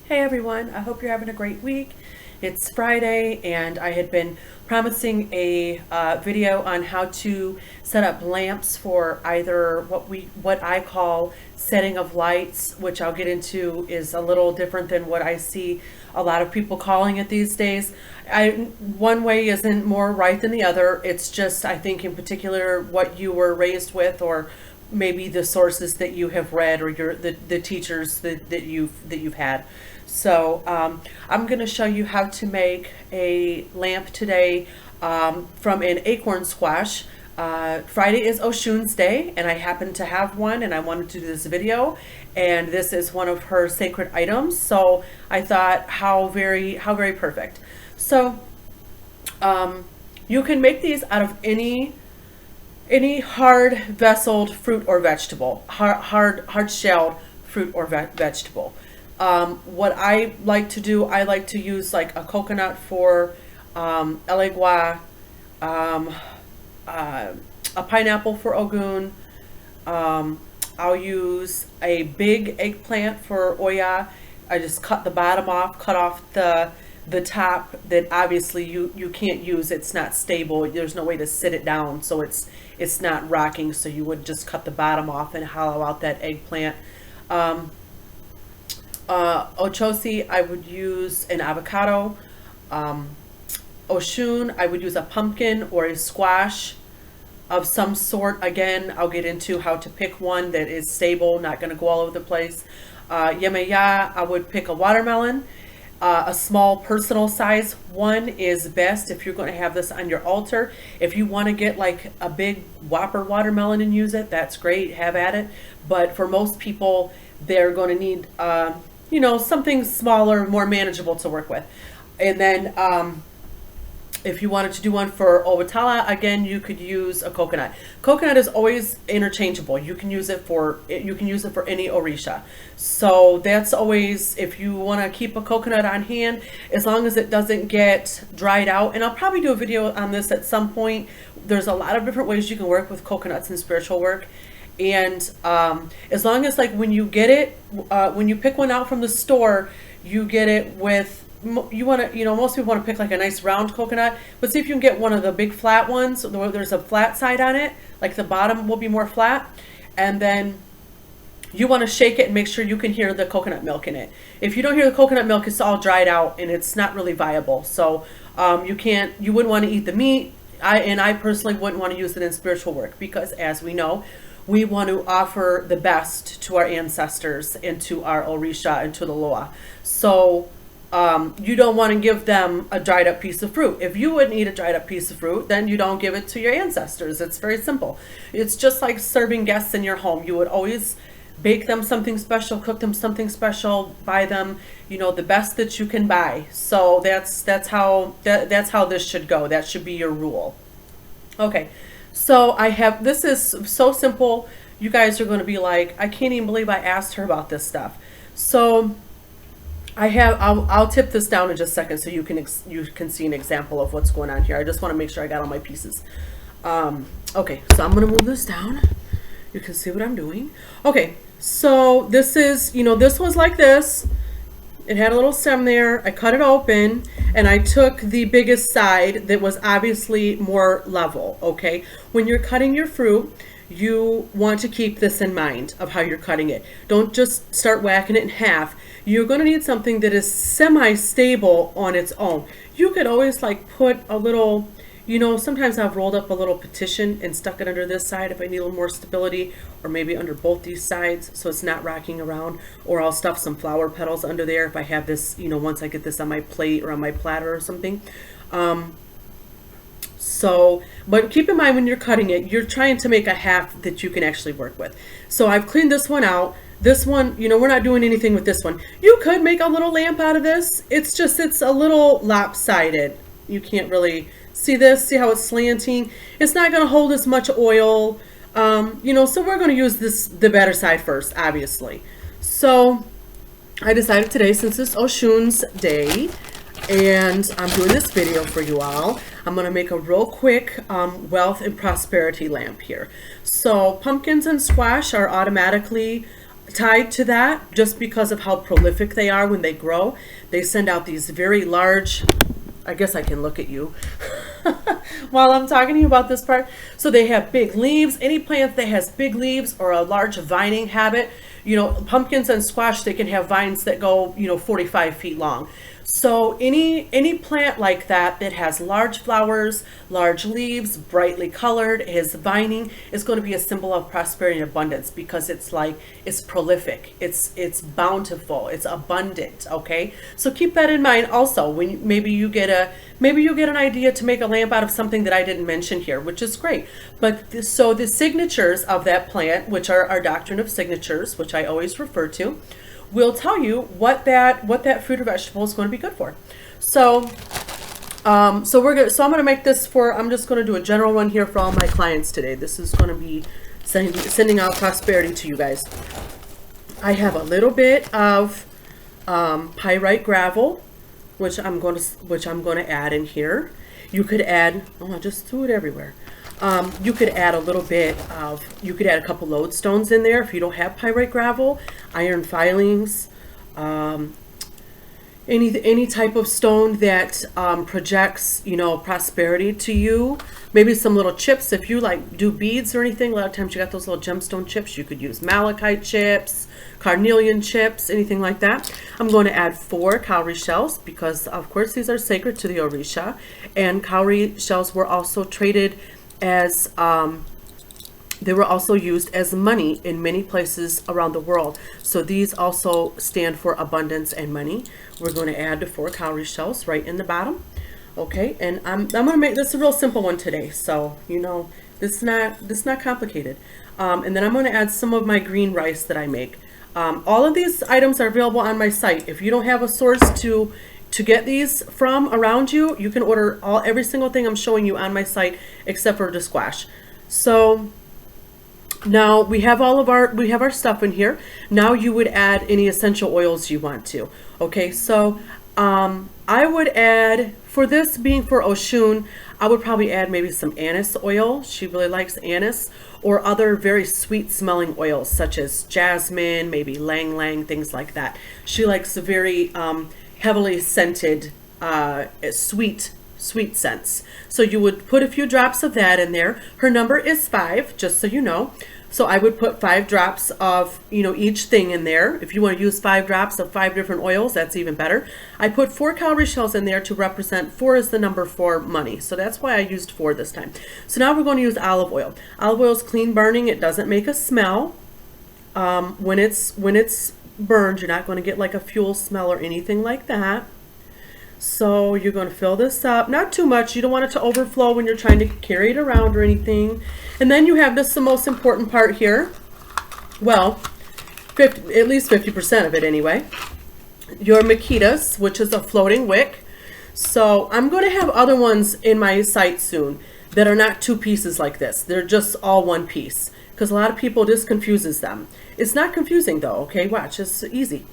Hey everyone, I hope you're having a great week. It's Friday and I had been promising a video on how to set up lamps for either what I call setting of lights, which I'll get into is a little different than what I see a lot of people calling it these days. One way isn't more right than the other. It's just, I think, in particular what you were raised with, or maybe the sources that you have read, or the teachers that you've had. So I'm going to show you how to make a lamp today from an acorn squash. Friday is Oshun's day, and I happen to have one, and I wanted to do this video, and this is one of her sacred items. So I thought, how very perfect. So you can make these out of any hard vesseled fruit or vegetable, hard shelled fruit or vegetable. What I like to do, I like to use like a coconut for elegua, a pineapple for ogun. I'll use a big eggplant for oya. I just cut the bottom off, cut off the top that obviously you can't use. It's not stable. There's no way to sit it down, so it's not rocking. So you would just cut the bottom off and hollow out that eggplant. Ochosi, I would use an avocado. Oshun, I would use a pumpkin or a squash of some sort. Again, I'll get into how to pick one that is stable, not going to go all over the place. Yemeya, I would pick a watermelon. A small personal size one is best if you're going to have this on your altar. If you want to get like a big whopper watermelon and use it, that's great, have at it. But for most people, they're going to need something smaller, more manageable to work with. And then if you wanted to do one for Obatala, again, you could use a coconut. Coconut is always interchangeable. You can use it for any orisha. So that's always, if you want to keep a coconut on hand, as long as it doesn't get dried out. And I'll probably do a video on this at some point. There's a lot of different ways you can work with coconuts in spiritual work. And as long as, like, when you get it, when you pick one out from the store, you get it with, you want to, most people want to pick like a nice round coconut, but see if you can get one of the big flat ones where there's a flat side on it, like the bottom will be more flat. And then you want to shake it and make sure you can hear the coconut milk in it. If you don't hear the coconut milk, it's all dried out and it's not really viable. So you wouldn't want to eat the meat. I personally wouldn't want to use it in spiritual work, because as we know, we want to offer the best to our ancestors and to our orisha and to the loa. So you don't want to give them a dried up piece of fruit. If you wouldn't eat a dried up piece of fruit, then you don't give it to your ancestors. It's very simple. It's just like serving guests in your home. You would always bake them something special, cook them something special, buy them, the best that you can buy. So that's how this should go. That should be your rule. Okay. So this is so simple. You guys are going to be like, I can't even believe I asked her about this stuff. So I'll tip this down in just a second so you can see an example of what's going on here. I just want to make sure I got all my pieces. Okay, so I'm going to move this down. You can see what I'm doing. Okay, so this is, this was like this. It had a little stem there. I cut it open and I took the biggest side that was obviously more level, okay? When you're cutting your fruit, you want to keep this in mind of how you're cutting it. Don't just start whacking it in half. You're going to need something that is semi-stable on its own. You could always like put a little, sometimes I've rolled up a little petition and stuck it under this side if I need a little more stability, or maybe under both these sides so it's not rocking around, or I'll stuff some flower petals under there if I have this, once I get this on my plate or on my platter or something. But keep in mind when you're cutting it, you're trying to make a half that you can actually work with. So I've cleaned this one out. This one, we're not doing anything with this one. You could make a little lamp out of this. It's a little lopsided. You can't really see this. See how it's slanting? It's not going to hold as much oil. So we're going to use the better side first, obviously. So I decided today, since it's Oshun's day, and I'm doing this video for you all, I'm going to make a real quick wealth and prosperity lamp here. So pumpkins and squash are automatically tied to that, just because of how prolific they are when they grow, they send out these very large, I guess I can look at you while I'm talking to you about this part. So they have big leaves. Any plant that has big leaves or a large vining habit, you know, pumpkins and squash, they can have vines that go, you know, 45 feet long. So any plant like that that has large flowers, large leaves, brightly colored, is vining, is going to be a symbol of prosperity and abundance, because it's like, it's prolific, it's bountiful, it's abundant. Okay, so keep that in mind also when maybe you get an idea to make a lamp out of something that I didn't mention here, which is great. But so the signatures of that plant, which are our doctrine of signatures, which I always refer to, will tell you what that fruit or vegetable is going to be good for. So I'm going to make this I'm just going to do a general one here for all my clients today. This is going to be sending out prosperity to you guys. I have a little bit of pyrite gravel, which I'm going to add in here. You could add, I just threw it everywhere. You could add you could add a couple lodestones in there if you don't have pyrite gravel, iron filings, any type of stone that projects, you know, prosperity to you. Maybe some little chips if you like do beads or anything. A lot of times you got those little gemstone chips. You could use malachite chips, carnelian chips, anything like that. I'm going to add 4 cowrie shells because, of course, these are sacred to the Orisha, and cowrie shells were also traded as they were also used as money in many places around the world. So these also stand for abundance and money. We're going to add the 4 cowrie shells right in the bottom. Okay, and I'm going to make this a real simple one today. So, you know, this is not complicated. And then I'm going to add some of my green rice that I make. All of these items are available on my site. If you don't have a source to get these from around you, you can order every single thing I'm showing you on my site except for the squash. So now we have our stuff in here. Now you would add any essential oils you want to. Okay, so I would add, for this being for Oshun, I would probably add maybe some anise oil. She really likes anise, or other very sweet smelling oils such as jasmine, maybe lang lang, things like that. She likes a very heavily scented, sweet scents. So you would put a few drops of that in there. Her number is 5, just so you know. So I would put 5 drops of, you know, each thing in there. If you want to use 5 drops of 5 different oils, that's even better. I put 4 cowrie shells in there to represent 4 is the number for money. So that's why I used 4 this time. So now we're going to use olive oil. Olive oil is clean burning. It doesn't make a smell. When it's burned, you're not going to get like a fuel smell or anything like that. So you're going to fill this up, not too much. You don't want it to overflow when you're trying to carry it around or anything. And then you have this, the most important part here. Well, at least 50% of it anyway. Your Makitas, which is a floating wick. So I'm going to have other ones in my site soon that are not 2 pieces like this. They're just all 1 piece, because a lot of people, this confuses them. It's not confusing though, okay? Watch, it's easy.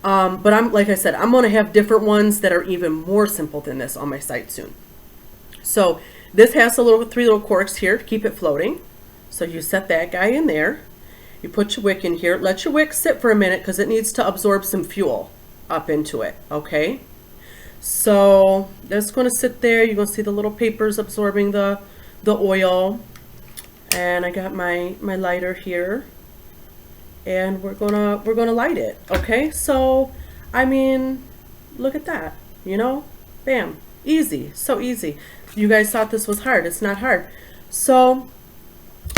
But like I said, I'm going to have different ones that are even more simple than this on my site soon. So this has 3 little corks here to keep it floating. So you set that guy in there. You put your wick in here. Let your wick sit for a minute because it needs to absorb some fuel up into it, okay? So that's going to sit there. You're going to see the little papers absorbing the oil. And I got my lighter here. And we're gonna light it. Okay, so I mean, look at that, you know, bam, easy, so easy. You guys thought this was hard. It's not hard. So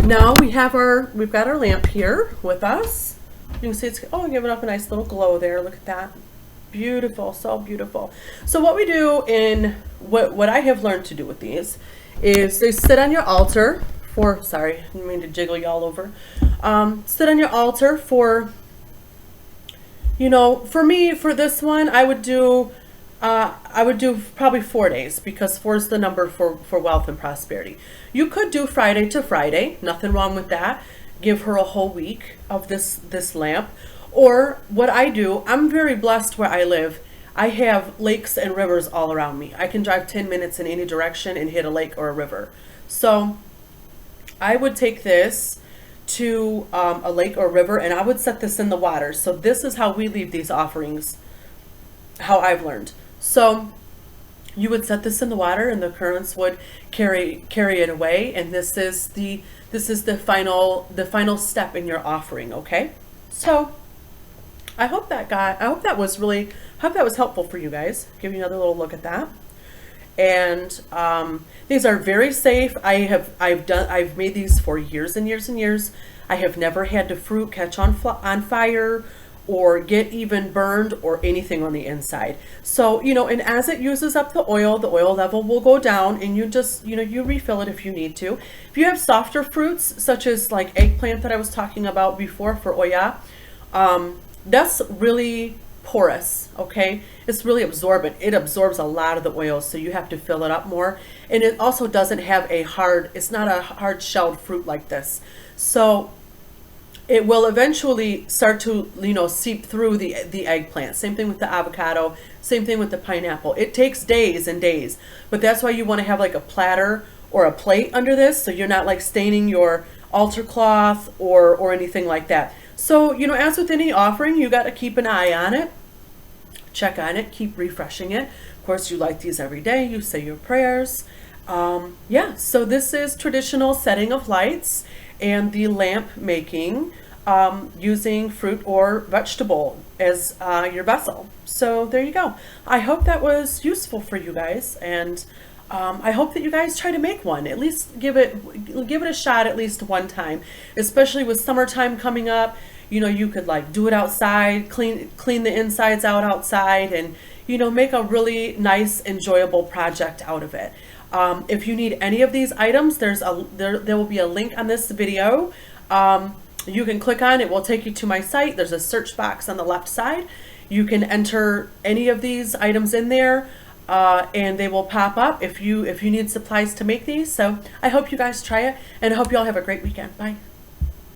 now we've got our lamp here with us. You can see it's giving up a nice little glow there. Look at that, beautiful, so beautiful. So what we do in what I have learned to do with these is they sit on your altar for, sorry, I didn't mean to jiggle you all over. Sit on your altar for, you know, for me, for this one, I would do probably 4 days, because 4 is the number for wealth and prosperity. You could do Friday to Friday, nothing wrong with that. Give her a whole week of this lamp. Or what I do, I'm very blessed where I live. I have lakes and rivers all around me. I can drive 10 minutes in any direction and hit a lake or a river. So I would take this to a lake or river, and I would set this in the water. So this is how we leave these offerings, how I've learned. So you would set this in the water, and the currents would carry it away. And this is the final step in your offering. Okay, so I hope that was helpful for you guys. Give you another little look at that. And these are very safe. I've made these for years and years and years. I have never had the fruit catch on fire or get even burned or anything on the inside. So, and as it uses up the oil level will go down, and you just, you refill it if you need to. If you have softer fruits, such as like eggplant that I was talking about before for Oya, that's really porous, okay? It's really absorbent. It absorbs a lot of the oil, so you have to fill it up more. And it also doesn't have it's not a hard shelled fruit like this. So it will eventually start to, seep through the eggplant. Same thing with the avocado, same thing with the pineapple. It takes days and days, but that's why you want to have like a platter or a plate under this, so you're not like staining your altar cloth or anything like that. So, as with any offering, you got to keep an eye on it, check on it, keep refreshing it. Of course, you light these every day, you say your prayers. Yeah, so this is traditional setting of lights and the lamp making using fruit or vegetable as your vessel. So there you go. I hope that was useful for you guys, and I hope that you guys try to make one. At least give it a shot at least one time, especially with summertime coming up. You could like do it outside, clean the insides out outside, and make a really nice, enjoyable project out of it. If you need any of these items, there will be a link on this video. You can click on it. Will take you to my site. There's a search box on the left side. You can enter any of these items in there, and they will pop up if you need supplies to make these. So I hope you guys try it, and I hope you all have a great weekend. Bye.